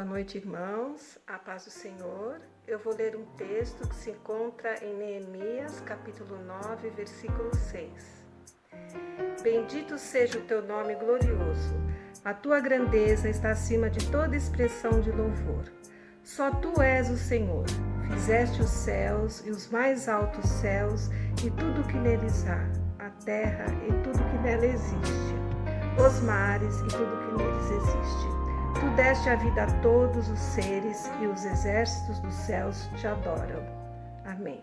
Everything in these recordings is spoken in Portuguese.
Boa noite, irmãos. A paz do Senhor. Eu vou ler um texto que se encontra em Neemias, capítulo 9, versículo 6. Bendito seja o teu nome glorioso. A tua grandeza está acima de toda expressão de louvor. Só tu és o Senhor. Fizeste os céus e os mais altos céus e tudo o que neles há, a terra e tudo que nela existe, os mares e tudo que neles existe. Tu deste a vida a todos os seres e os exércitos dos céus te adoram. Amém.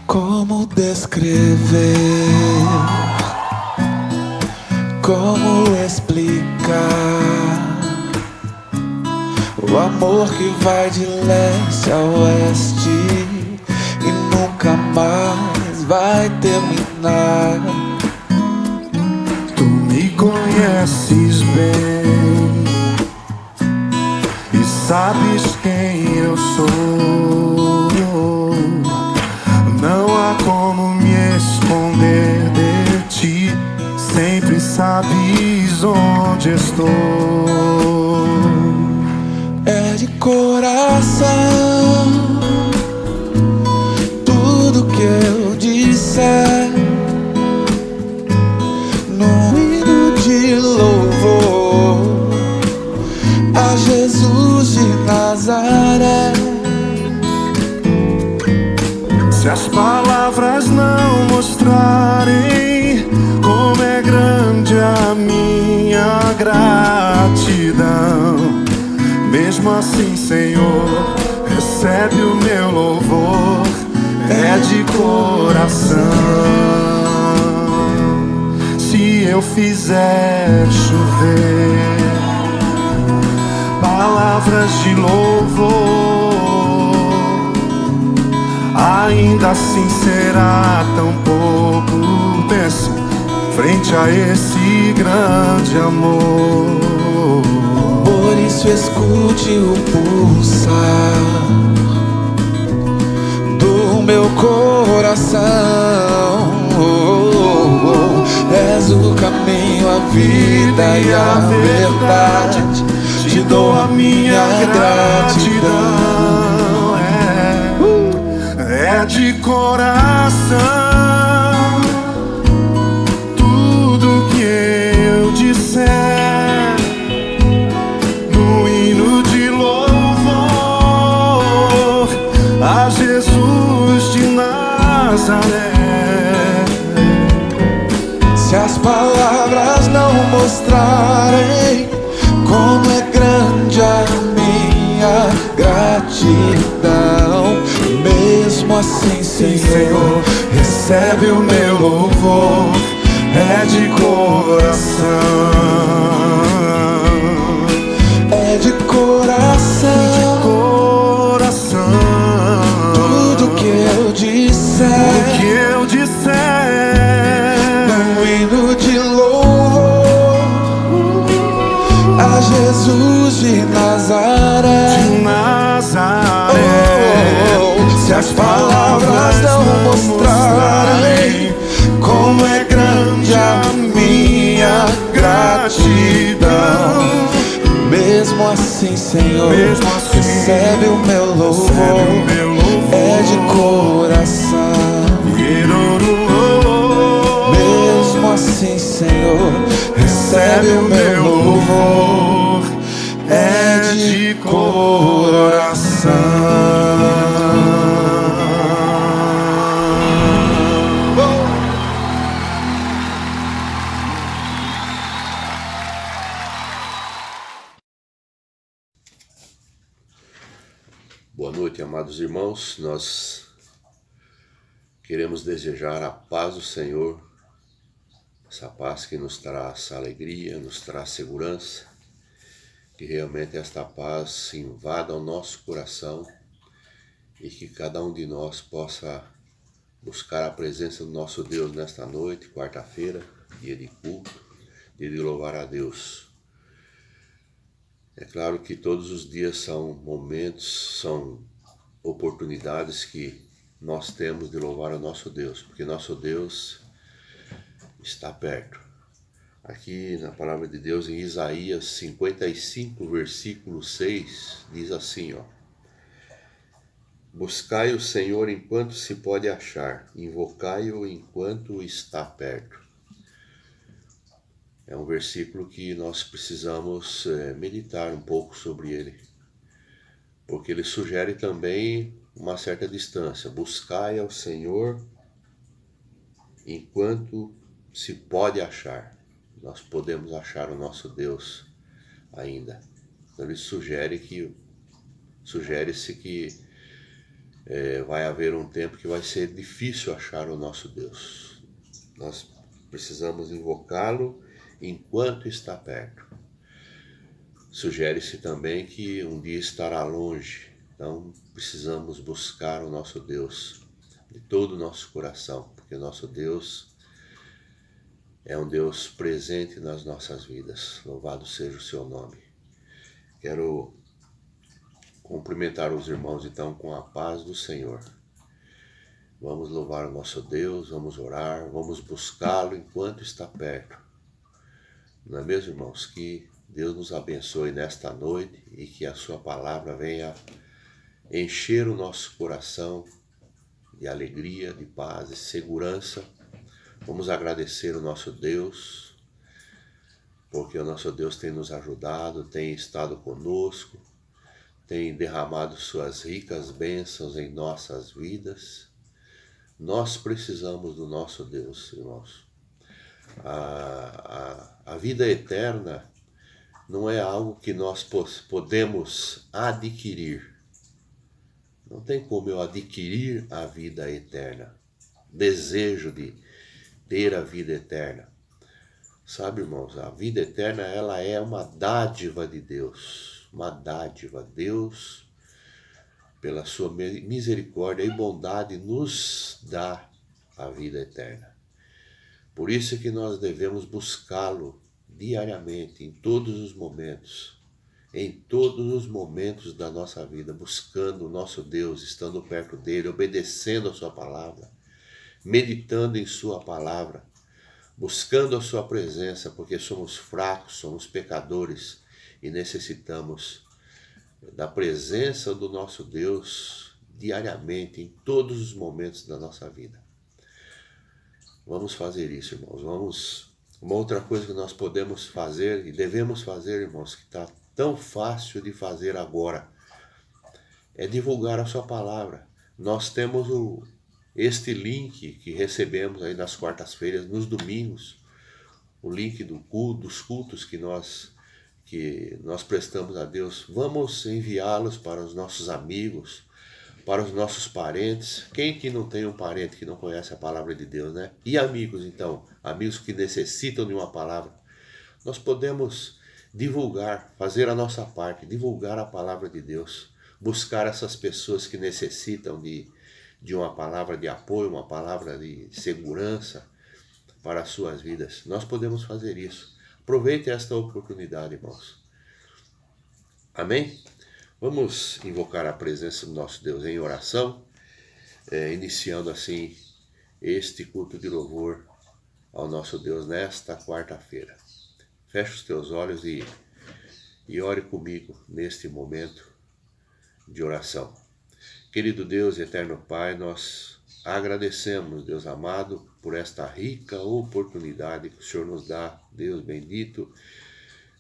Como descrever? Como explicar o amor que vai de leste a oeste e nunca mais vai terminar? Tu me conheces bem e sabes quem eu sou. Não há como me esconder de ti, sempre sabes onde estou. É de coração tudo que eu disser, num hino de louvor a Jesus de Nazaré. Se as palavras não mostrarem como é grande a minha gratidão, mesmo assim, Senhor, recebe o meu louvor, é de coração. Se eu fizer chover palavras de louvor, ainda assim será tão pouco. Pensa, frente a esse grande amor. Por isso escute o pulsar do meu coração. És o caminho, a vida e a verdade. Te dou a minha gratidão. É de coração tudo que eu disser, no hino de louvor a Jesus de Nazaré. Se as palavras não mostrarem como é grande a minha gratidão, mesmo assim, Senhor, recebe o meu louvor, é de coração. É de coração, tudo que eu disser, no hino de louvor a Jesus de Nazaré. Se as palavras não mostrarem como é grande a minha gratidão, mesmo assim, Senhor, recebe o meu louvor, é de coração. Mesmo assim, Senhor, recebe o meu louvor, é de coração. Boa noite, amados irmãos. Nós queremos desejar a paz do Senhor, essa paz que nos traz alegria, nos traz segurança, que realmente esta paz invada o nosso coração e que cada um de nós possa buscar a presença do nosso Deus nesta noite, quarta-feira, dia de culto, dia de louvar a Deus. É claro que todos os dias são momentos, são oportunidades que nós temos de louvar o nosso Deus, porque nosso Deus está perto. Aqui na palavra de Deus, em Isaías 55, versículo 6, diz assim, ó: Buscai o Senhor enquanto se pode achar, invocai-o enquanto está perto. É um versículo que nós precisamos meditar um pouco sobre ele, porque ele sugere também uma certa distância. Buscai ao Senhor enquanto se pode achar. Nós podemos achar o nosso Deus ainda. Então ele sugere-se que vai haver um tempo que vai ser difícil achar o nosso Deus. Nós precisamos invocá-lo enquanto está perto. Sugere-se também que um dia estará longe, então precisamos buscar o nosso Deus de todo o nosso coração, porque o nosso Deus é um Deus presente nas nossas vidas. Louvado seja o seu nome. Quero cumprimentar os irmãos então com a paz do Senhor. Vamos louvar o nosso Deus, vamos orar, vamos buscá-lo enquanto está perto. Não é mesmo, irmãos? Que Deus nos abençoe nesta noite e que a sua palavra venha encher o nosso coração de alegria, de paz, de segurança. Vamos agradecer o nosso Deus, porque o nosso Deus tem nos ajudado, tem estado conosco, tem derramado suas ricas bênçãos em nossas vidas. Nós precisamos do nosso Deus, irmãos. A vida eterna não é algo que nós podemos adquirir. Não tem como eu adquirir a vida eterna. Desejo de ter a vida eterna. Sabe, irmãos, a vida eterna ela é uma dádiva de Deus. Uma dádiva. Deus, pela sua misericórdia e bondade, nos dá a vida eterna. Por isso é que nós devemos buscá-lo diariamente, em todos os momentos da nossa vida, buscando o nosso Deus, estando perto dele, obedecendo a sua palavra, meditando em sua palavra, buscando a sua presença, porque somos fracos, somos pecadores e necessitamos da presença do nosso Deus diariamente, em todos os momentos da nossa vida. Vamos fazer isso, irmãos. Uma outra coisa que nós podemos fazer e devemos fazer, irmãos, que está tão fácil de fazer agora, é divulgar a sua palavra. Nós temos este link que recebemos aí nas quartas-feiras, nos domingos, o link dos cultos que nós prestamos a Deus. Vamos enviá-los para os nossos amigos, para os nossos parentes. Quem que não tem um parente que não conhece a palavra de Deus, né? E amigos, então, amigos que necessitam de uma palavra. Nós podemos divulgar, fazer a nossa parte, divulgar a palavra de Deus, buscar essas pessoas que necessitam de uma palavra de apoio, uma palavra de segurança para as suas vidas. Nós podemos fazer isso. Aproveite esta oportunidade, irmãos. Amém? Vamos invocar a presença do nosso Deus em oração, iniciando assim este culto de louvor ao nosso Deus nesta quarta-feira. Feche os teus olhos e ore comigo neste momento de oração. Querido Deus e eterno Pai, nós agradecemos, Deus amado, por esta rica oportunidade que o Senhor nos dá, Deus bendito,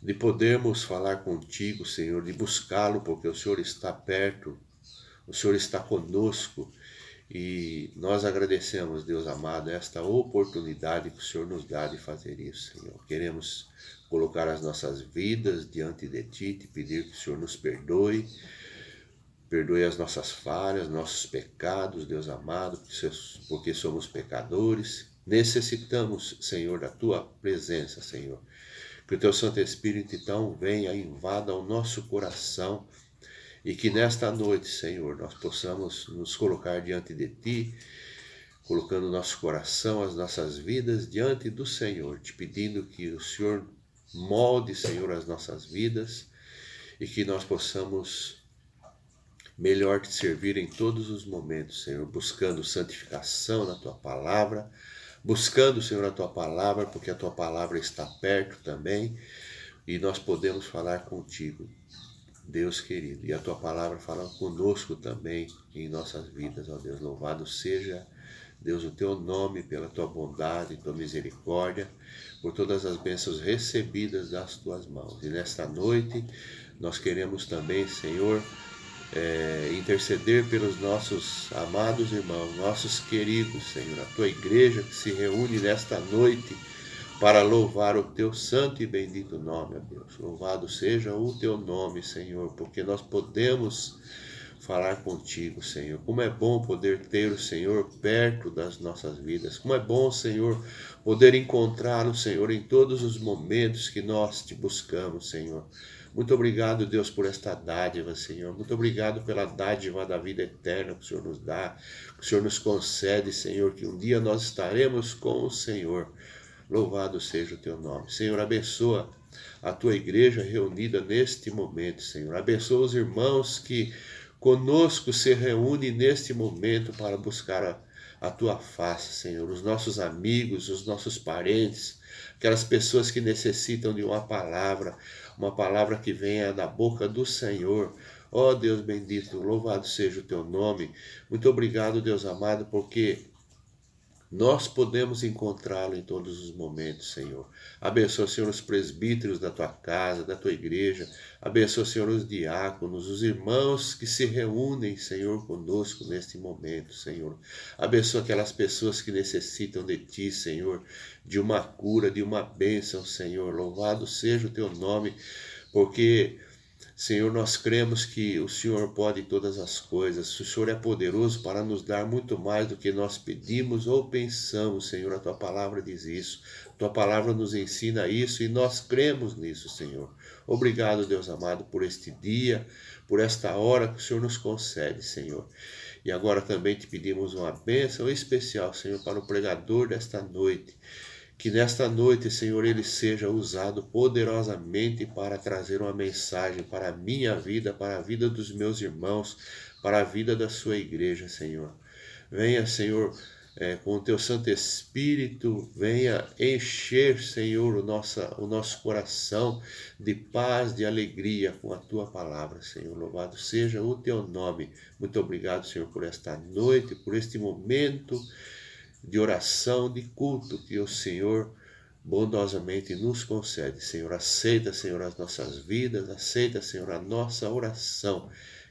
de podermos falar contigo, Senhor, de buscá-lo, porque o Senhor está perto, o Senhor está conosco, e nós agradecemos, Deus amado, esta oportunidade que o Senhor nos dá de fazer isso, Senhor. Queremos colocar as nossas vidas diante de Ti, te pedir que o Senhor nos perdoe as nossas falhas, nossos pecados, Deus amado, porque somos pecadores. Necessitamos, Senhor, da Tua presença, Senhor. Que o Teu Santo Espírito, então, venha e invada o nosso coração e que nesta noite, Senhor, nós possamos nos colocar diante de Ti, colocando o nosso coração, as nossas vidas diante do Senhor, te pedindo que o Senhor molde, Senhor, as nossas vidas e que nós possamos melhor te servir em todos os momentos, Senhor, buscando santificação na Tua palavra, buscando, Senhor, a Tua palavra, porque a Tua palavra está perto também e nós podemos falar contigo, Deus querido. E a Tua palavra fala conosco também em nossas vidas, ó Deus. Louvado seja, Deus, o Teu nome pela Tua bondade, Tua misericórdia, por todas as bênçãos recebidas das Tuas mãos. E nesta noite nós queremos também, Senhor, interceder pelos nossos amados irmãos, nossos queridos, Senhor, a Tua igreja que se reúne nesta noite para louvar o Teu santo e bendito nome, ó Deus. Louvado seja o Teu nome, Senhor, porque nós podemos falar contigo, Senhor. Como é bom poder ter o Senhor perto das nossas vidas. Como é bom, Senhor, poder encontrar o Senhor em todos os momentos que nós te buscamos, Senhor. Muito obrigado, Deus, por esta dádiva, Senhor. Muito obrigado pela dádiva da vida eterna que o Senhor nos dá, que o Senhor nos concede, Senhor, que um dia nós estaremos com o Senhor. Louvado seja o Teu nome. Senhor, abençoa a Tua igreja reunida neste momento, Senhor. Abençoa os irmãos que conosco se reúnem neste momento para buscar a Tua face, Senhor. Os nossos amigos, os nossos parentes, aquelas pessoas que necessitam de uma palavra que venha da boca do Senhor. Ó Deus bendito, louvado seja o Teu nome. Muito obrigado, Deus amado, porque nós podemos encontrá-lo em todos os momentos, Senhor. Abençoa, Senhor, os presbíteros da Tua casa, da Tua igreja. Abençoa, Senhor, os diáconos, os irmãos que se reúnem, Senhor, conosco neste momento, Senhor. Abençoa aquelas pessoas que necessitam de Ti, Senhor, de uma cura, de uma bênção, Senhor. Louvado seja o Teu nome, porque, Senhor, nós cremos que o Senhor pode todas as coisas. O Senhor é poderoso para nos dar muito mais do que nós pedimos ou pensamos, Senhor. A Tua palavra diz isso. A Tua palavra nos ensina isso e nós cremos nisso, Senhor. Obrigado, Deus amado, por este dia, por esta hora que o Senhor nos concede, Senhor. E agora também te pedimos uma bênção especial, Senhor, para o pregador desta noite. Que nesta noite, Senhor, ele seja usado poderosamente para trazer uma mensagem para a minha vida, para a vida dos meus irmãos, para a vida da sua igreja, Senhor. Venha, Senhor, com o Teu Santo Espírito, venha encher, Senhor, o nosso coração de paz, de alegria com a Tua palavra, Senhor. Louvado seja o Teu nome. Muito obrigado, Senhor, por esta noite, por este momento de oração, de culto que o Senhor bondosamente nos concede. Senhor, aceita, Senhor, as nossas vidas, aceita, Senhor, a nossa oração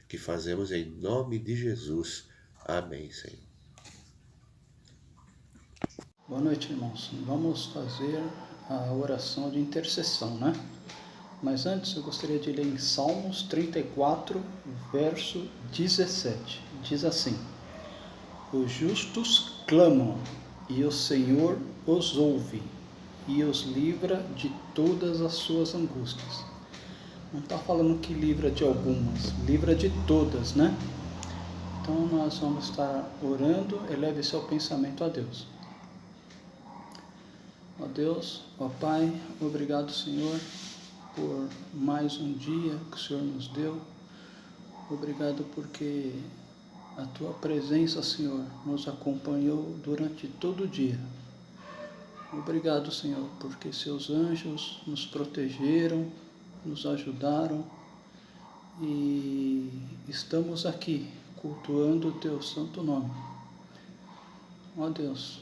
que fazemos em nome de Jesus. Amém, Senhor. Boa noite, irmãos. Vamos fazer a oração de intercessão, né? Mas antes eu gostaria de ler em Salmos 34, verso 17. Diz assim: os justos clamam, e o Senhor os ouve, e os livra de todas as suas angústias. Não está falando que livra de algumas, livra de todas, né? Então nós vamos estar orando, eleve seu pensamento a Deus. Ó Deus, ó Pai, obrigado, Senhor, por mais um dia que o Senhor nos deu. Obrigado porque a Tua presença, Senhor, nos acompanhou durante todo o dia. Obrigado, Senhor, porque Seus anjos nos protegeram, nos ajudaram e estamos aqui cultuando o Teu santo nome. Ó Deus,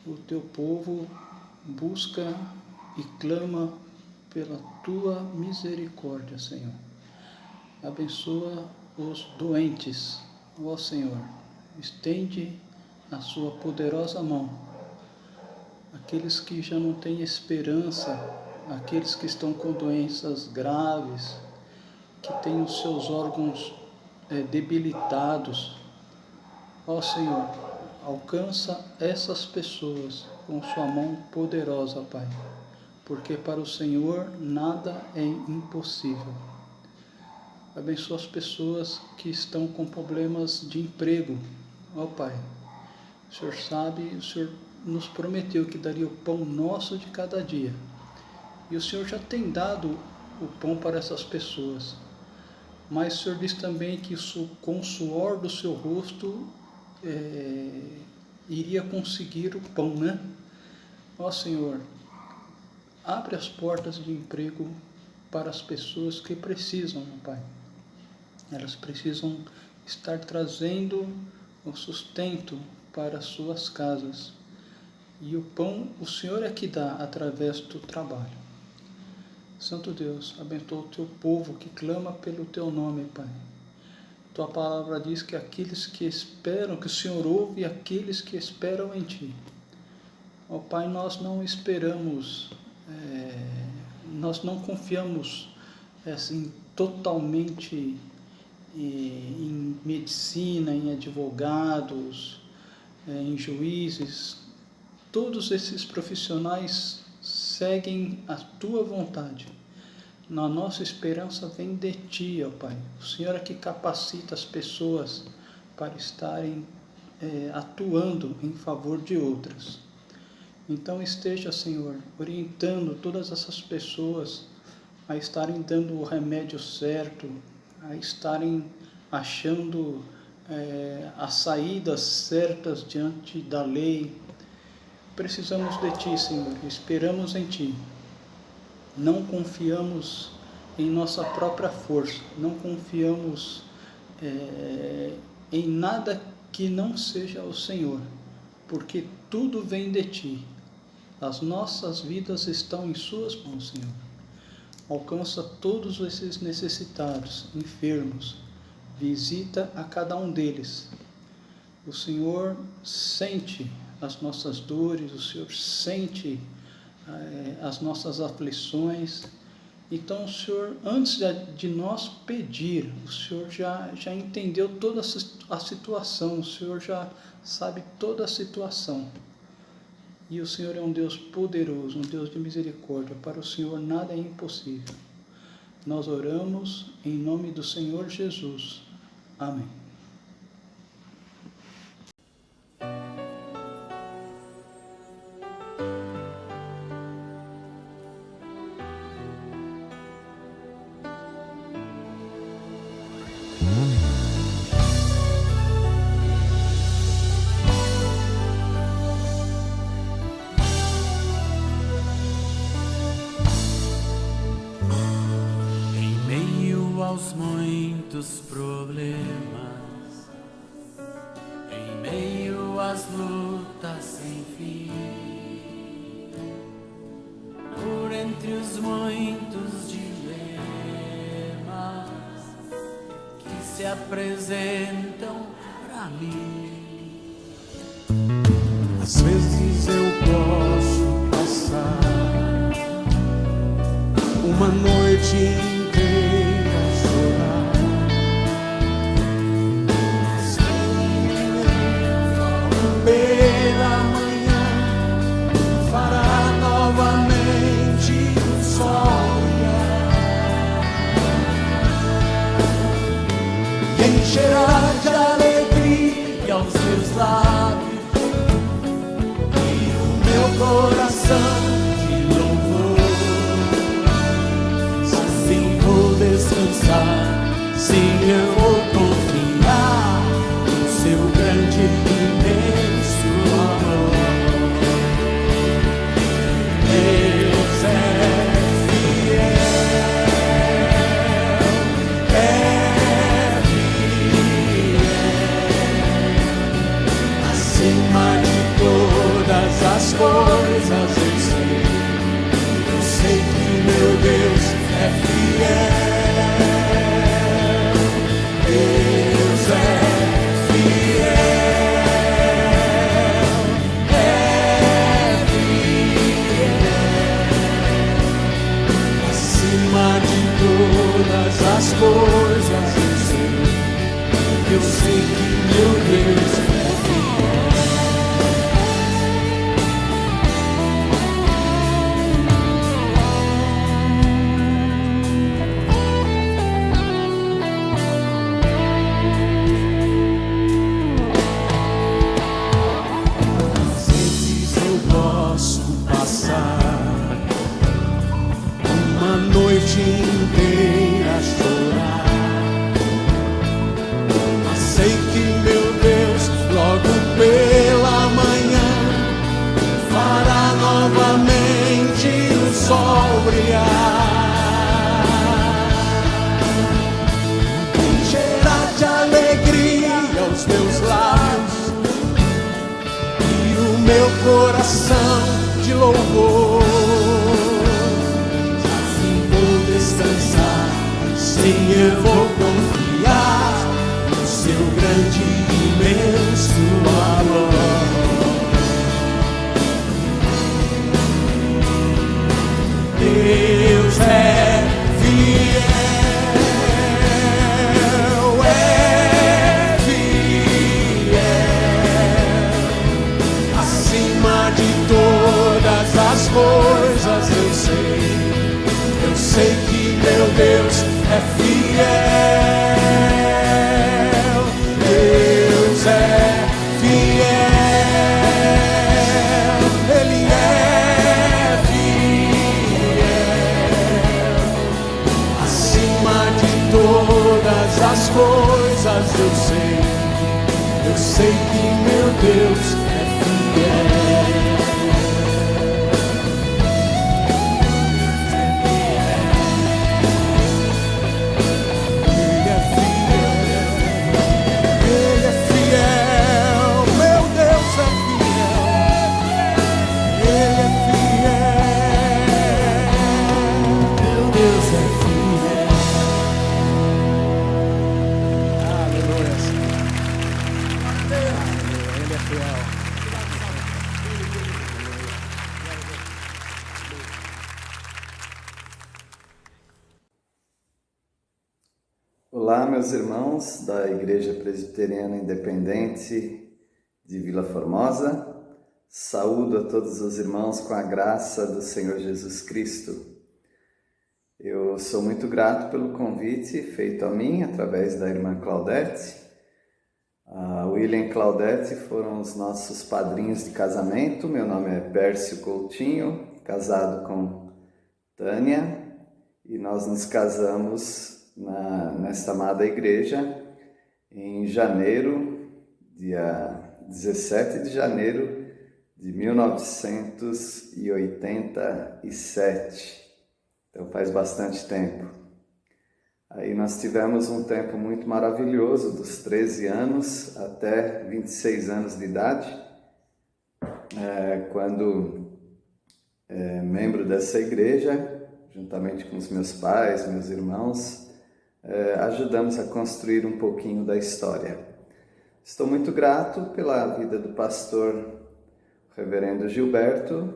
o Teu povo busca e clama pela Tua misericórdia, Senhor. Abençoa os doentes. Ó Senhor, estende a Sua poderosa mão. Aqueles que já não têm esperança, aqueles que estão com doenças graves, que têm os seus órgãos debilitados. Ó Senhor, alcança essas pessoas com Sua mão poderosa, Pai, porque para o Senhor nada é impossível. Abençoa as pessoas que estão com problemas de emprego. Ó Pai, o Senhor sabe, o Senhor nos prometeu que daria o pão nosso de cada dia. E o Senhor já tem dado o pão para essas pessoas. Mas o Senhor diz também que com o suor do Seu rosto iria conseguir o pão, né? Ó Senhor, abre as portas de emprego para as pessoas que precisam, meu Pai. Elas precisam estar trazendo o sustento para as suas casas. E o pão o Senhor é que dá através do trabalho. Santo Deus, abençoa o teu povo que clama pelo teu nome, Pai. Tua palavra diz que aqueles que esperam, que o Senhor ouve aqueles que esperam em Ti. Ó Pai, nós não esperamos, nós não confiamos assim, totalmente em medicina, em advogados, em juízes. Todos esses profissionais seguem a Tua vontade. A nossa esperança vem de Ti, ó Pai. O Senhor é que capacita as pessoas para estarem atuando em favor de outras. Então esteja, Senhor, orientando todas essas pessoas a estarem dando o remédio certo, a estarem achando as saídas certas diante da lei. Precisamos de Ti, Senhor, esperamos em Ti. Não confiamos em nossa própria força, não confiamos em nada que não seja o Senhor, porque tudo vem de Ti. As nossas vidas estão em Suas mãos, Senhor. Alcança todos esses necessitados, enfermos, visita a cada um deles. O Senhor sente as nossas dores, o Senhor sente as nossas aflições. Então o Senhor, antes de nós pedir, o Senhor já entendeu toda a situação, o Senhor já sabe toda a situação. E o Senhor é um Deus poderoso, um Deus de misericórdia. Para o Senhor nada é impossível. Nós oramos em nome do Senhor Jesus. Amém. Aos muitos problemas, em meio às lutas sem fim, por entre os muitos dilemas que se apresentam para mim. Às vezes eu posso passar uma noite inteira pela manhã fará novamente o sol e encherá de alegria os meus lábios e o meu coração de louvor. Assim vou descansar, sim, eu vou confiar no seu grande imenso amor. Deus é fiel, acima de todas as coisas eu sei que meu Deus é fiel. Deus é fiel, acima de todas as coisas eu sei que meu Deus é fiel. meu coração de louvor. Assim vou descansar, sim, eu vou confiar no seu grande e imenso amor. Deus é fiel, acima de todas as coisas eu sei que meu Deus é fiel. Deus é fiel, Ele é fiel, acima de todas as coisas eu sei que meu Deus é fiel. Olá, meus irmãos da Igreja Presbiteriana Independente de Vila Formosa. Saúdo a todos os irmãos com a graça do Senhor Jesus Cristo. Eu sou muito grato pelo convite feito a mim através da irmã Claudete. A William e Claudete foram os nossos padrinhos de casamento. Meu nome é Pércio Coutinho, casado com Tânia, e nós nos casamos nesta amada igreja em janeiro, dia 17 de janeiro de 1987. Então faz bastante tempo. Aí nós tivemos um tempo muito maravilhoso, dos 13 anos até 26 anos de idade, quando membro dessa igreja, juntamente com os meus pais, meus irmãos, ajudamos a construir um pouquinho da história. Estou muito grato pela vida do pastor reverendo Gilberto,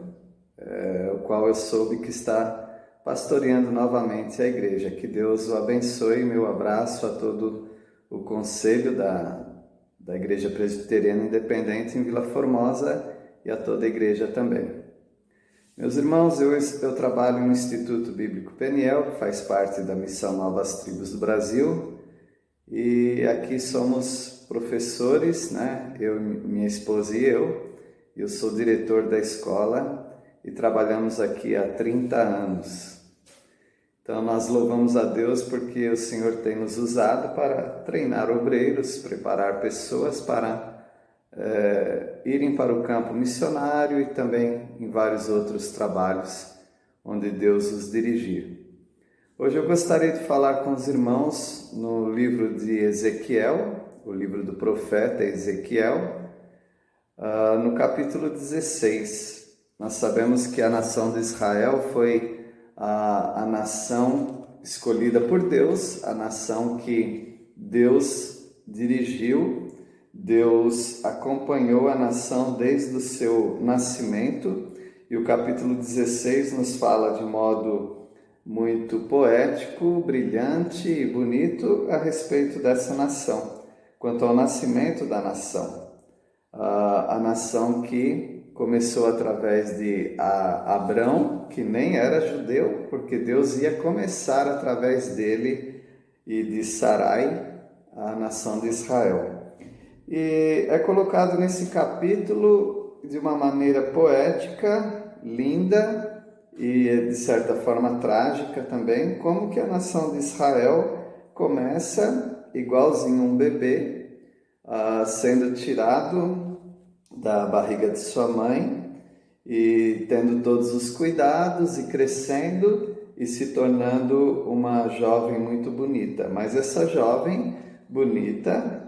o qual eu soube que está pastoreando novamente a igreja. Que Deus o abençoe. Meu abraço a todo o conselho da Igreja Presbiteriana Independente em Vila Formosa e a toda a igreja também. Meus irmãos, eu trabalho no Instituto Bíblico Peniel, que faz parte da Missão Novas Tribos do Brasil, e aqui somos professores, né? Minha esposa e eu sou diretor da escola e trabalhamos aqui há 30 anos. Então nós louvamos a Deus porque o Senhor tem nos usado para treinar obreiros, preparar pessoas para irem para o campo missionário e também em vários outros trabalhos onde Deus os dirigir. Hoje eu gostaria de falar com os irmãos no livro de Ezequiel, o livro do profeta Ezequiel, no capítulo 16. Nós sabemos que a nação de Israel foi a nação escolhida por Deus, a nação que Deus dirigiu. Deus acompanhou a nação desde o seu nascimento, e o capítulo 16 nos fala de modo muito poético, brilhante e bonito a respeito dessa nação, quanto ao nascimento da nação. A nação que começou através de Abrão, que nem era judeu, porque Deus ia começar através dele, e de Sarai, a nação de Israel. E é colocado nesse capítulo de uma maneira poética, linda e de certa forma trágica também, como que a nação de Israel começa igualzinho um bebê, sendo tirado da barriga de sua mãe e tendo todos os cuidados e crescendo e se tornando uma jovem muito bonita. Mas essa jovem bonita,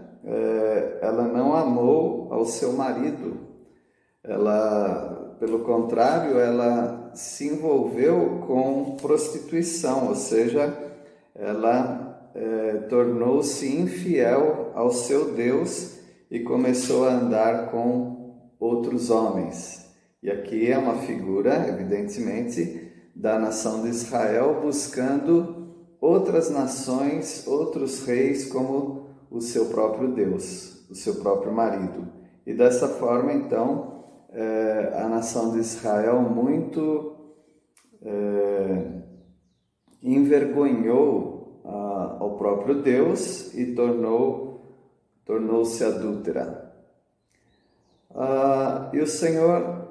ela não amou ao seu marido. ela, pelo contrário, ela se envolveu com prostituição, ou seja, ela tornou-se infiel ao seu Deus e começou a andar com outros homens. E aqui é uma figura, evidentemente, da nação de Israel buscando outras nações, outros reis como o seu próprio Deus, o seu próprio marido. E dessa forma, então, a nação de Israel muito envergonhou ao próprio Deus e tornou-se adúltera. E o Senhor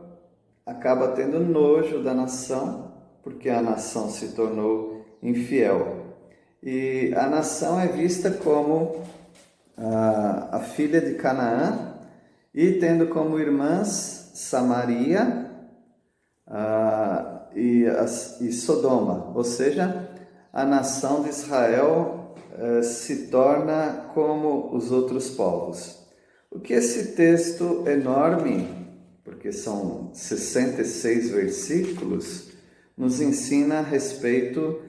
acaba tendo nojo da nação, porque a nação se tornou infiel. E a nação é vista como a filha de Canaã, e tendo como irmãs Samaria e Sodoma, ou seja, a nação de Israel se torna como os outros povos. O que esse texto enorme, porque são 66 versículos, nos ensina a respeito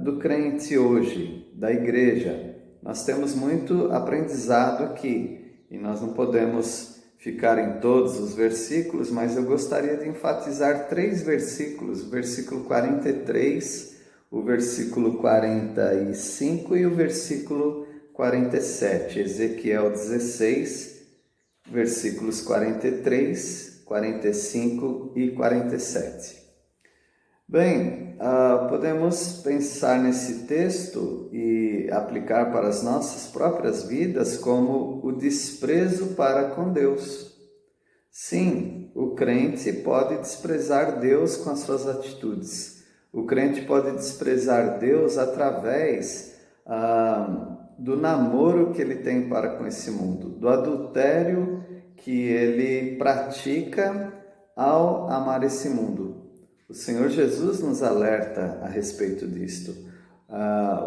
do crente hoje, da igreja. Nós temos muito aprendizado aqui e nós não podemos ficar em todos os versículos, mas eu gostaria de enfatizar 3 versículos, o versículo 43, o versículo 45 e o versículo 47, Ezequiel 16, versículos 43, 45 e 47. Bem, podemos pensar nesse texto e aplicar para as nossas próprias vidas como o desprezo para com Deus. Sim, o crente pode desprezar Deus com as suas atitudes. O crente pode desprezar Deus através do namoro que ele tem para com esse mundo, do adultério que ele pratica ao amar esse mundo. O Senhor Jesus nos alerta a respeito disto.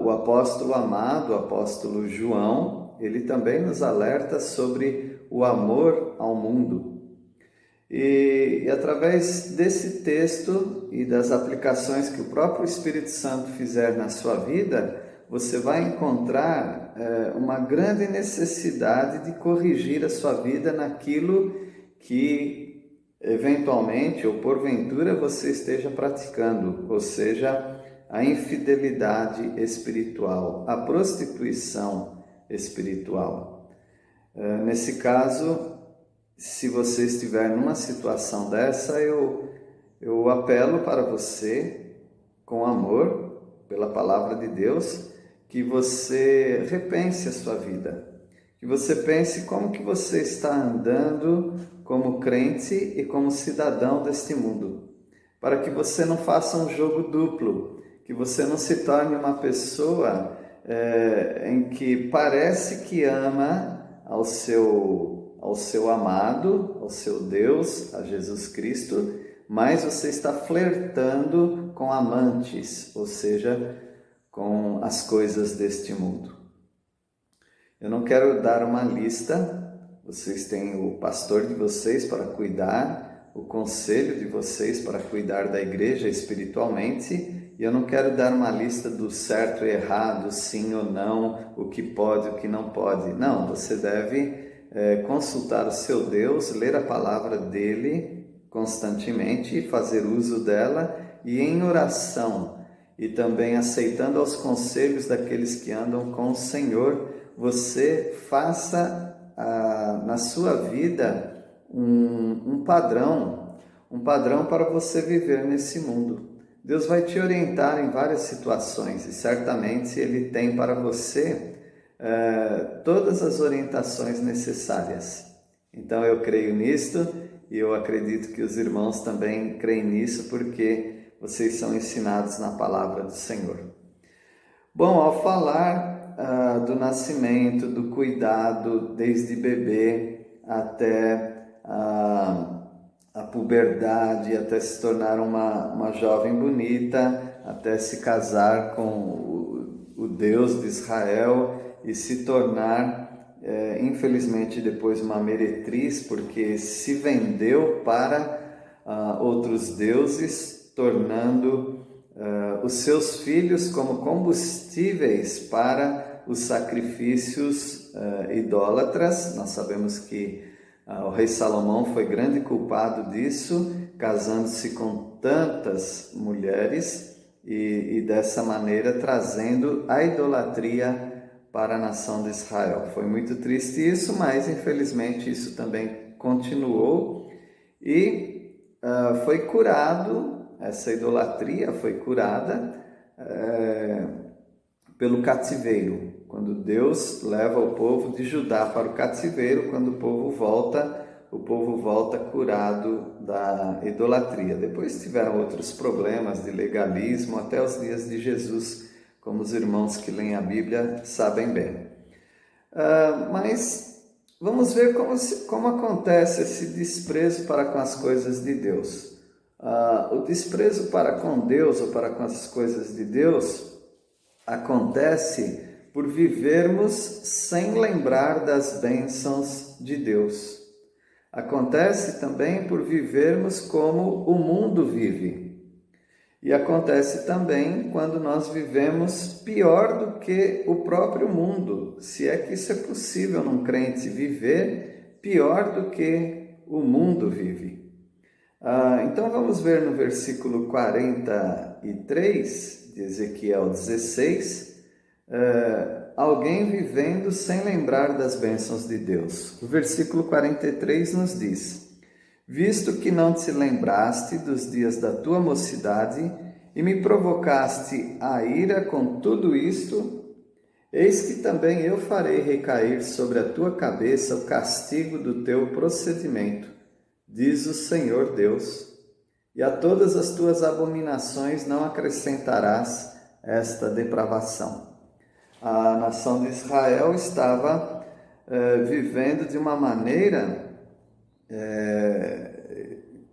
O apóstolo amado, o apóstolo João, ele também nos alerta sobre o amor ao mundo. E através desse texto e das aplicações que o próprio Espírito Santo fizer na sua vida, você vai encontrar uma grande necessidade de corrigir a sua vida naquilo que eventualmente ou porventura você esteja praticando, ou seja, a infidelidade espiritual, a prostituição espiritual. Nesse caso, se você estiver numa situação dessa, eu apelo para você, com amor, pela palavra de Deus, que você repense a sua vida, que você pense como que você está andando como crente e como cidadão deste mundo, para que você não faça um jogo duplo, que você não se torne uma pessoa em que parece que ama ao seu amado, ao seu Deus, a Jesus Cristo, mas você está flertando com amantes, ou seja, com as coisas deste mundo. Eu não quero dar uma lista, vocês têm o pastor de vocês para cuidar, o conselho de vocês para cuidar da igreja espiritualmente, e eu não quero dar uma lista do certo e errado, sim ou não, o que pode, o que não pode. Não, você deve consultar o seu Deus, ler a palavra dele constantemente e fazer uso dela, e em oração, e também aceitando os conselhos daqueles que andam com o Senhor, você faça na sua vida um padrão para você viver nesse mundo. Deus vai te orientar em várias situações e certamente Ele tem para você todas as orientações necessárias. Então eu creio nisto e eu acredito que os irmãos também creem nisso porque vocês são ensinados na palavra do Senhor. Bom, ao falar do nascimento, do cuidado, desde bebê até a puberdade, até se tornar uma jovem bonita, até se casar com o Deus de Israel e se tornar infelizmente depois uma meretriz, porque se vendeu para outros deuses, tornando os seus filhos como combustíveis para os sacrifícios idólatras. Nós sabemos que o rei Salomão foi grande culpado disso, casando-se com tantas mulheres e dessa maneira trazendo a idolatria para a nação de Israel. Foi muito triste isso, mas infelizmente isso também continuou e foi curado, essa idolatria foi curada pelo cativeiro. Quando Deus leva o povo de Judá para o cativeiro, quando o povo volta curado da idolatria. Depois tiveram outros problemas de legalismo até os dias de Jesus, como os irmãos que leem a Bíblia sabem bem. Mas vamos ver como acontece esse desprezo para com as coisas de Deus. O desprezo para com Deus ou para com as coisas de Deus acontece por vivermos sem lembrar das bênçãos de Deus. Acontece também por vivermos como o mundo vive. E acontece também quando nós vivemos pior do que o próprio mundo, se é que isso é possível num crente viver pior do que o mundo vive. Então vamos ver no versículo 43 de Ezequiel 16, alguém vivendo sem lembrar das bênçãos de Deus. O versículo 43 nos diz: visto que não te lembraste dos dias da tua mocidade e me provocaste a ira com tudo isto, eis que também eu farei recair sobre a tua cabeça o castigo do teu procedimento, diz o Senhor Deus, e a todas as tuas abominações não acrescentarás esta depravação. A nação de Israel estava vivendo de uma maneira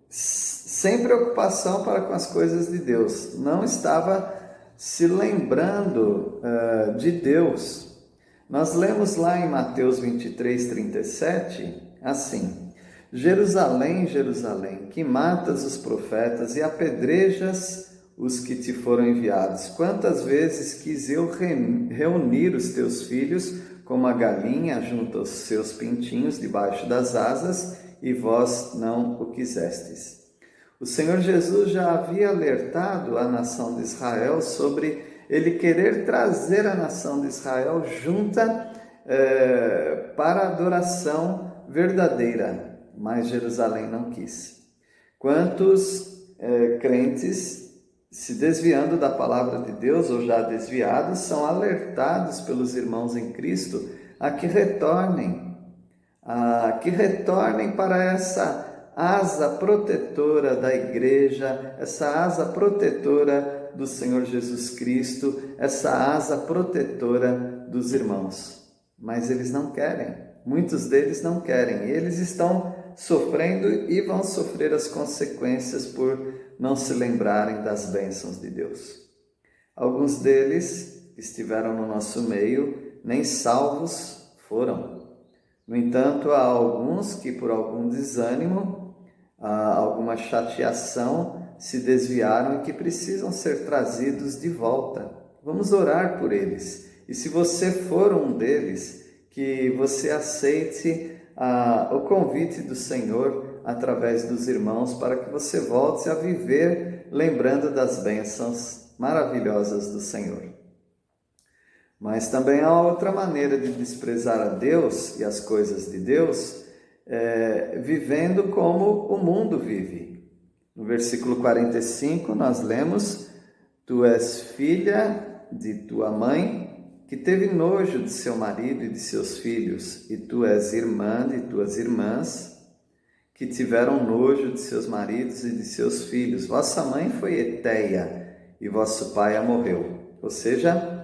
sem preocupação para com as coisas de Deus, não estava se lembrando de Deus. Nós lemos lá em Mateus 23:37, assim: Jerusalém, Jerusalém, que matas os profetas e apedrejas os que te foram enviados. Quantas vezes quis eu reunir os teus filhos como a galinha junto aos seus pintinhos debaixo das asas, e vós não o quisestes. O Senhor Jesus já havia alertado a nação de Israel sobre ele querer trazer a nação de Israel junta para a adoração verdadeira, mas Jerusalém não quis. Quantos crentes se desviando da palavra de Deus ou já desviados são alertados pelos irmãos em Cristo a que retornem para essa asa protetora da igreja, essa asa protetora do Senhor Jesus Cristo, essa asa protetora dos irmãos. Mas eles não querem, muitos deles não querem, e eles estão sofrendo e vão sofrer as consequências por não se lembrarem das bênçãos de Deus. Alguns deles estiveram no nosso meio, nem salvos foram. No entanto, há alguns que por algum desânimo, alguma chateação, se desviaram e que precisam ser trazidos de volta. Vamos orar por eles. E se você for um deles, que você aceite o convite do Senhor através dos irmãos para que você volte a viver lembrando das bênçãos maravilhosas do Senhor. Mas também há outra maneira de desprezar a Deus e as coisas de Deus, vivendo como o mundo vive. No versículo 45 nós lemos: tu és filha de tua mãe, que teve nojo de seu marido e de seus filhos, e tu és irmã de tuas irmãs, que tiveram nojo de seus maridos e de seus filhos. Vossa mãe foi Eteia, e vosso pai a morreu. Ou seja,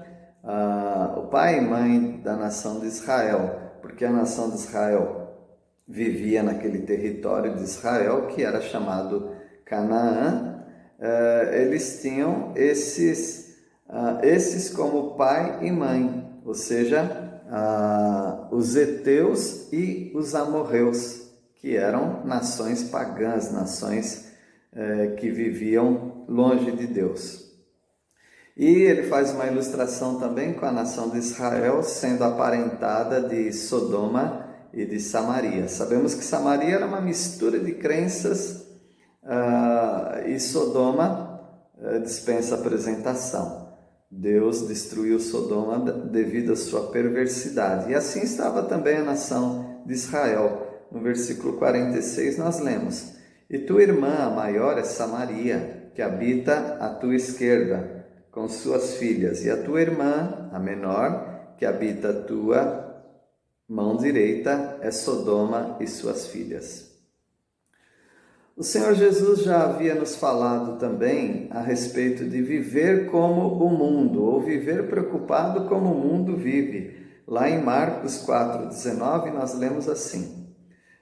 o pai e mãe da nação de Israel, porque a nação de Israel vivia naquele território de Israel, que era chamado Canaã, eles tinham esses como pai e mãe, ou seja, os heteus e os amorreus, que eram nações pagãs, nações que viviam longe de Deus. E ele faz uma ilustração também com a nação de Israel sendo aparentada de Sodoma e de Samaria. Sabemos que Samaria era uma mistura de crenças e Sodoma dispensa apresentação. Deus destruiu Sodoma devido à sua perversidade. E assim estava também a nação de Israel. No versículo 46 nós lemos: E tua irmã, a maior, é Samaria, que habita à tua esquerda, com suas filhas. E a tua irmã, a menor, que habita à tua mão direita, é Sodoma e suas filhas. O Senhor Jesus já havia nos falado também a respeito de viver como o mundo, ou viver preocupado como o mundo vive. Lá em Marcos 4,19 nós lemos assim: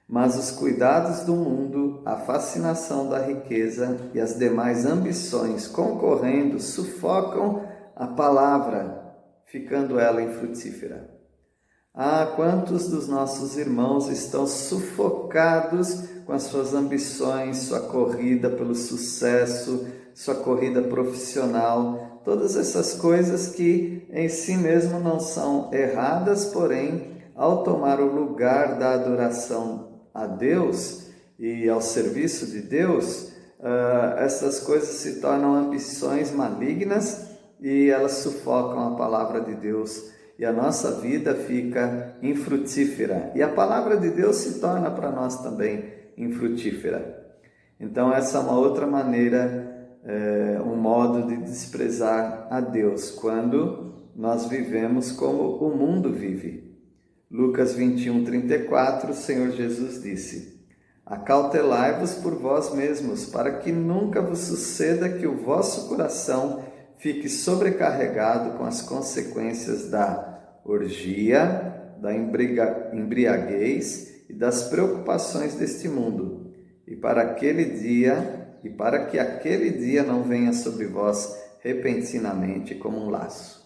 Mas os cuidados do mundo, a fascinação da riqueza e as demais ambições concorrendo sufocam a palavra, ficando ela infrutífera. Quantos dos nossos irmãos estão sufocados com as suas ambições, sua corrida pelo sucesso, sua corrida profissional, todas essas coisas que em si mesmo não são erradas, porém, ao tomar o lugar da adoração a Deus e ao serviço de Deus, essas coisas se tornam ambições malignas e elas sufocam a palavra de Deus. E a nossa vida fica infrutífera. E a palavra de Deus se torna para nós também infrutífera. Então essa é uma outra maneira, um modo de desprezar a Deus, quando nós vivemos como o mundo vive. Lucas 21:34, o Senhor Jesus disse: Acautelai-vos por vós mesmos, para que nunca vos suceda que o vosso coração fique sobrecarregado com as consequências da orgia, da embriaguez e das preocupações deste mundo, e para que aquele dia não venha sobre vós repentinamente como um laço.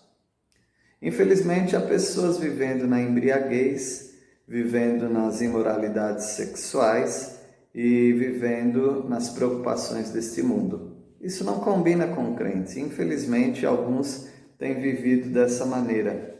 Infelizmente, há pessoas vivendo na embriaguez, vivendo nas imoralidades sexuais e vivendo nas preocupações deste mundo. Isso não combina com o crente. Infelizmente, alguns têm vivido dessa maneira.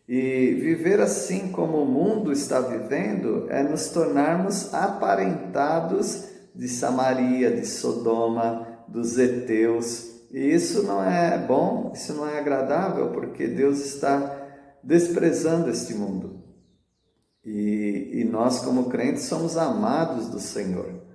E viver assim como o mundo está vivendo é nos tornarmos aparentados de Samaria, de Sodoma, dos heteus. E isso não é bom, isso não é agradável, porque Deus está desprezando este mundo. E nós, como crentes, somos amados do Senhor.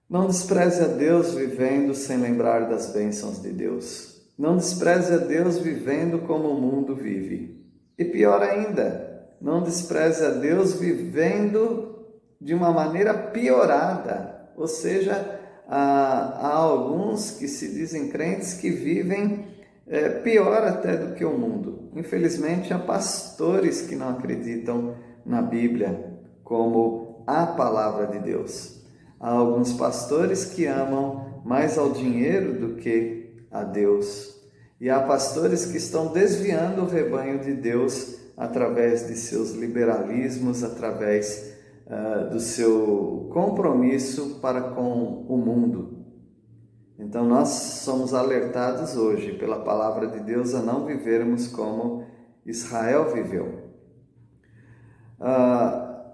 Não despreze a Deus vivendo sem lembrar das bênçãos de Deus. Não despreze a Deus vivendo como o mundo vive. E pior ainda, não despreze a Deus vivendo de uma maneira piorada. Ou seja, há alguns que se dizem crentes que vivem pior até do que o mundo. Infelizmente, há pastores que não acreditam na Bíblia como a palavra de Deus. Há alguns pastores que amam mais ao dinheiro do que a Deus. E há pastores que estão desviando o rebanho de Deus através de seus liberalismos, através do seu compromisso para com o mundo. Então nós somos alertados hoje pela palavra de Deus a não vivermos como Israel viveu.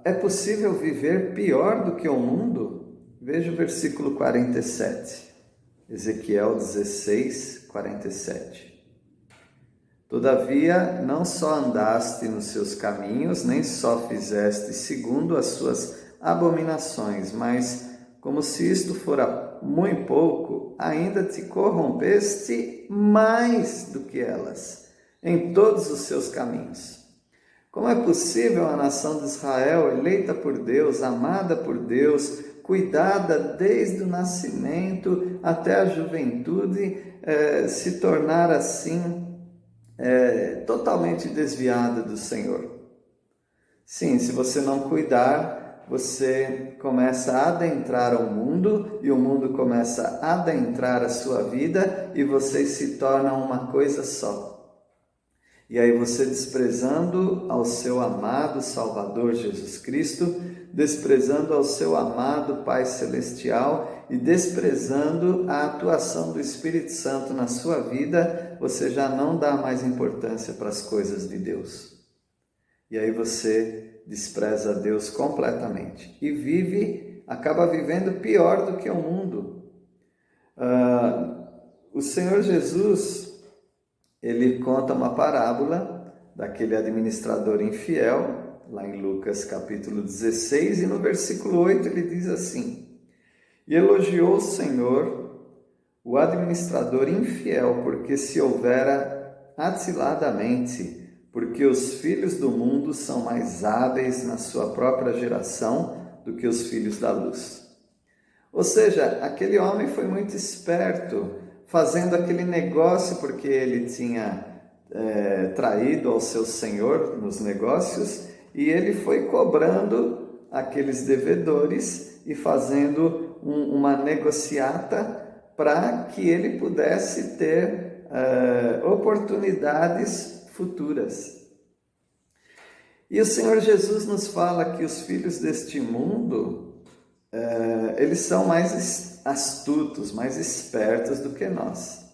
É possível viver pior do que o mundo? Veja o versículo 47, Ezequiel 16, 47. Todavia, não só andaste nos seus caminhos, nem só fizeste segundo as suas abominações, mas, como se isto fora muito pouco, ainda te corrompeste mais do que elas, em todos os seus caminhos. Como é possível a nação de Israel, eleita por Deus, amada por Deus, cuidada desde o nascimento até a juventude, se tornar assim totalmente desviada do Senhor? Sim, se você não cuidar, você começa a adentrar o mundo e o mundo começa a adentrar a sua vida e vocês se tornam uma coisa só. E aí você desprezando ao seu amado Salvador Jesus Cristo, desprezando ao seu amado Pai Celestial e desprezando a atuação do Espírito Santo na sua vida, você já não dá mais importância para as coisas de Deus. E aí você despreza Deus completamente e acaba vivendo pior do que o mundo. O Senhor Jesus, ele conta uma parábola daquele administrador infiel, lá em Lucas capítulo 16, e no versículo 8 ele diz assim: E elogiou o Senhor, o administrador infiel, porque se houvera atiladamente, porque os filhos do mundo são mais hábeis na sua própria geração do que os filhos da luz. Ou seja, aquele homem foi muito esperto, fazendo aquele negócio porque ele tinha traído ao seu senhor nos negócios, e ele foi cobrando aqueles devedores e fazendo uma negociata para que ele pudesse ter oportunidades futuras. E o Senhor Jesus nos fala que os filhos deste mundo, eles são mais astutos, mais espertos do que nós.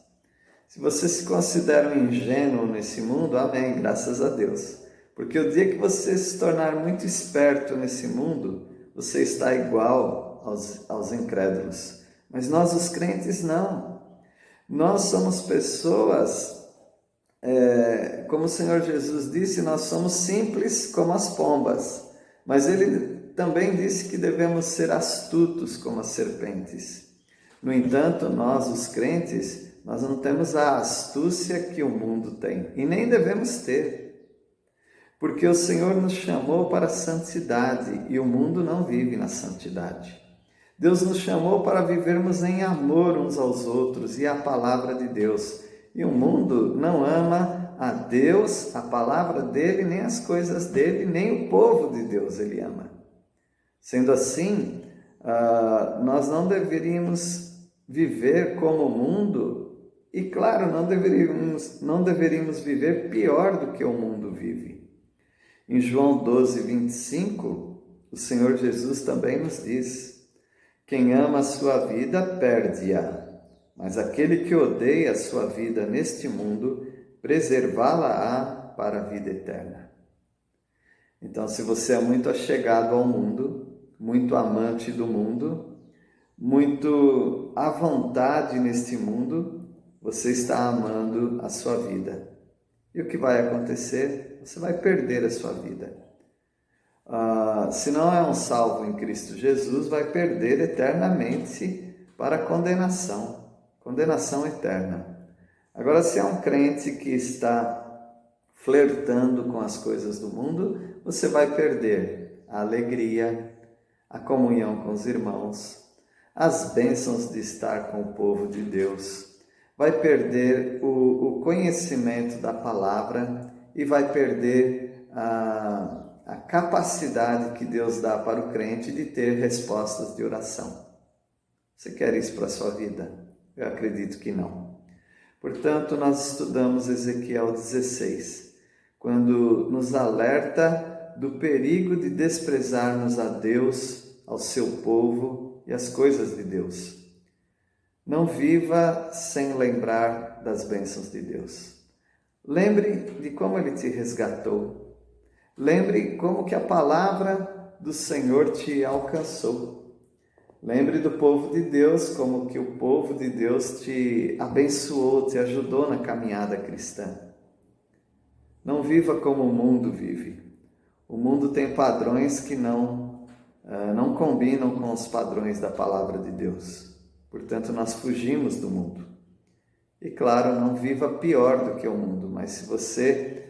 Se você se considera um ingênuo nesse mundo, amém, graças a Deus. Porque o dia que você se tornar muito esperto nesse mundo, você está igual aos incrédulos. Mas nós, os crentes, não. Nós somos pessoas, como o Senhor Jesus disse, nós somos simples como as pombas. Mas Ele também disse que devemos ser astutos como as serpentes. No entanto, nós, os crentes, nós não temos a astúcia que o mundo tem. E nem devemos ter. Porque o Senhor nos chamou para a santidade e o mundo não vive na santidade. Deus nos chamou para vivermos em amor uns aos outros e a palavra de Deus. E o mundo não ama a Deus, a palavra dele, nem as coisas dele, nem o povo de Deus ele ama. Sendo assim, nós não deveríamos viver como o mundo e, claro, não deveríamos viver pior do que o mundo vive. Em João 12, 25, o Senhor Jesus também nos diz: quem ama a sua vida, perde-a, mas aquele que odeia a sua vida neste mundo, preservá-la-á para a vida eterna. Então, se você é muito achegado ao mundo, muito amante do mundo, muito à vontade neste mundo, você está amando a sua vida. E o que vai acontecer? Você vai perder a sua vida. Se não é um salvo em Cristo Jesus, vai perder eternamente para a condenação eterna. Agora, se é um crente que está flertando com as coisas do mundo, você vai perder a alegria, a comunhão com os irmãos, as bênçãos de estar com o povo de Deus, vai perder o conhecimento da palavra e vai perder a capacidade que Deus dá para o crente de ter respostas de oração. Você quer isso para a sua vida? Eu acredito que não. Portanto, nós estudamos Ezequiel 16, quando nos alerta do perigo de desprezarmos a Deus, ao seu povo e as coisas de Deus. Não viva sem lembrar das bênçãos de Deus. Lembre de como Ele te resgatou. Lembre como que a palavra do Senhor te alcançou. Lembre do povo de Deus, como que o povo de Deus te abençoou, te ajudou na caminhada cristã. Não viva como o mundo vive. O mundo tem padrões que não combinam com os padrões da palavra de Deus. Portanto, nós fugimos do mundo. E claro, não viva pior do que o mundo, mas se você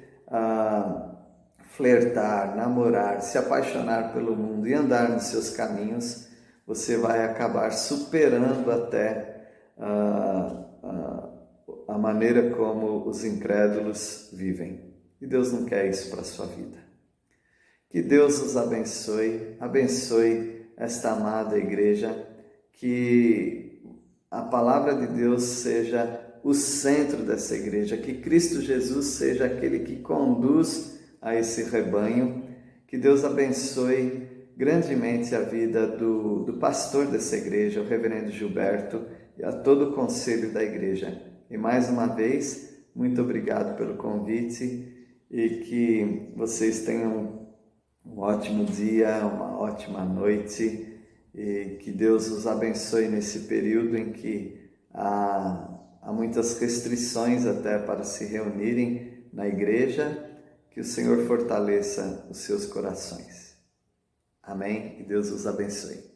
flertar, namorar, se apaixonar pelo mundo e andar nos seus caminhos, você vai acabar superando até a maneira como os incrédulos vivem. E Deus não quer isso para a sua vida. Que Deus os abençoe esta amada igreja, que a palavra de Deus seja o centro dessa igreja, que Cristo Jesus seja aquele que conduz a esse rebanho. Que Deus abençoe grandemente a vida do pastor dessa igreja, o reverendo Gilberto, e a todo o conselho da igreja. E mais uma vez, muito obrigado pelo convite e que vocês tenham um ótimo dia, uma ótima noite e que Deus os abençoe nesse período em que há muitas restrições até para se reunirem na igreja. Que o Senhor fortaleça os seus corações. Amém? E Deus os abençoe.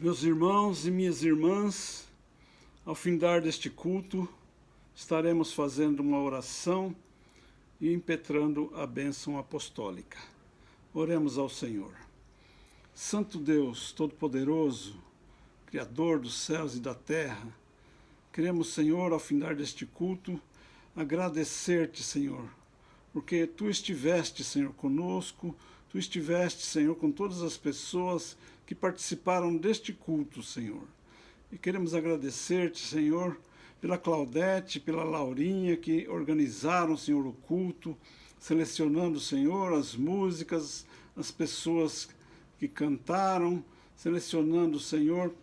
Meus irmãos e minhas irmãs, ao findar deste culto, estaremos fazendo uma oração e impetrando a bênção apostólica. Oremos ao Senhor. Santo Deus, Todo-Poderoso, Criador dos céus e da terra, queremos, Senhor, ao findar deste culto, agradecer-te, Senhor, porque Tu estiveste, Senhor, conosco, Tu estiveste, Senhor, com todas as pessoas que participaram deste culto, Senhor. E queremos agradecer-te, Senhor, pela Claudete, pela Laurinha, que organizaram, Senhor, o culto, selecionando, Senhor, as músicas, as pessoas que cantaram, selecionando, Senhor,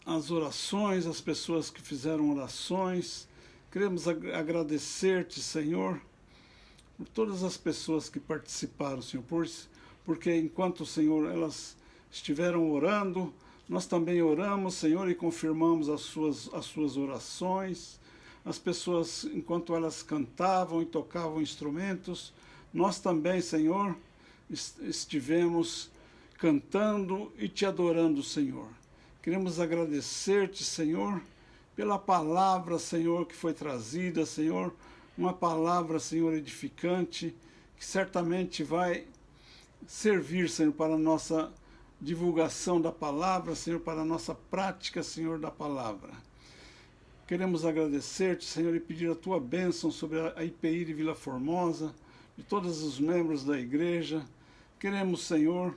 as orações, as pessoas que fizeram orações. Queremos agradecer-te, Senhor, por todas as pessoas que participaram, Senhor, porque enquanto, Senhor, elas estiveram orando, nós também oramos, Senhor, e confirmamos as suas orações. As pessoas, enquanto elas cantavam e tocavam instrumentos, nós também, Senhor, estivemos cantando e te adorando, Senhor. Queremos agradecer-te, Senhor, pela palavra, Senhor, que foi trazida, Senhor, uma palavra, Senhor, edificante, que certamente vai servir, Senhor, para a nossa divulgação da palavra, Senhor, para a nossa prática, Senhor, da palavra. Queremos agradecer-te, Senhor, e pedir a tua bênção sobre a IPI de Vila Formosa, de todos os membros da igreja. Queremos, Senhor,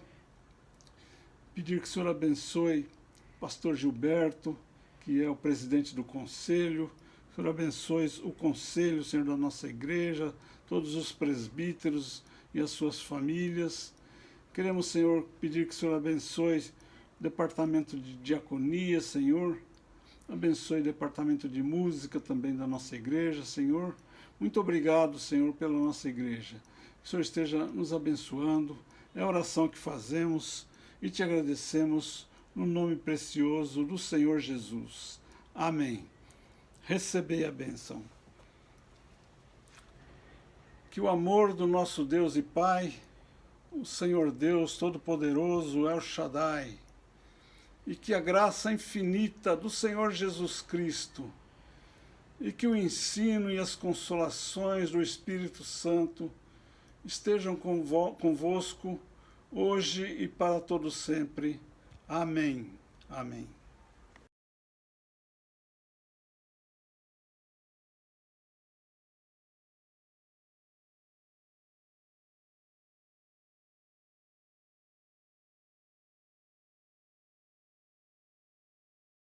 pedir que o Senhor abençoe o pastor Gilberto, que é o presidente do conselho. Que o Senhor abençoe o conselho, Senhor, da nossa igreja, todos os presbíteros e as suas famílias. Queremos, Senhor, pedir que o Senhor abençoe o departamento de diaconia, Senhor. Abençoe o departamento de música também da nossa igreja, Senhor. Muito obrigado, Senhor, pela nossa igreja. Que o Senhor esteja nos abençoando. É a oração que fazemos e te agradecemos no nome precioso do Senhor Jesus. Amém. Recebei a bênção. Que o amor do nosso Deus e Pai, o Senhor Deus Todo-Poderoso, El Shaddai, e que a graça infinita do Senhor Jesus Cristo, e que o ensino e as consolações do Espírito Santo estejam convosco, hoje e para todo sempre. Amém. Amém.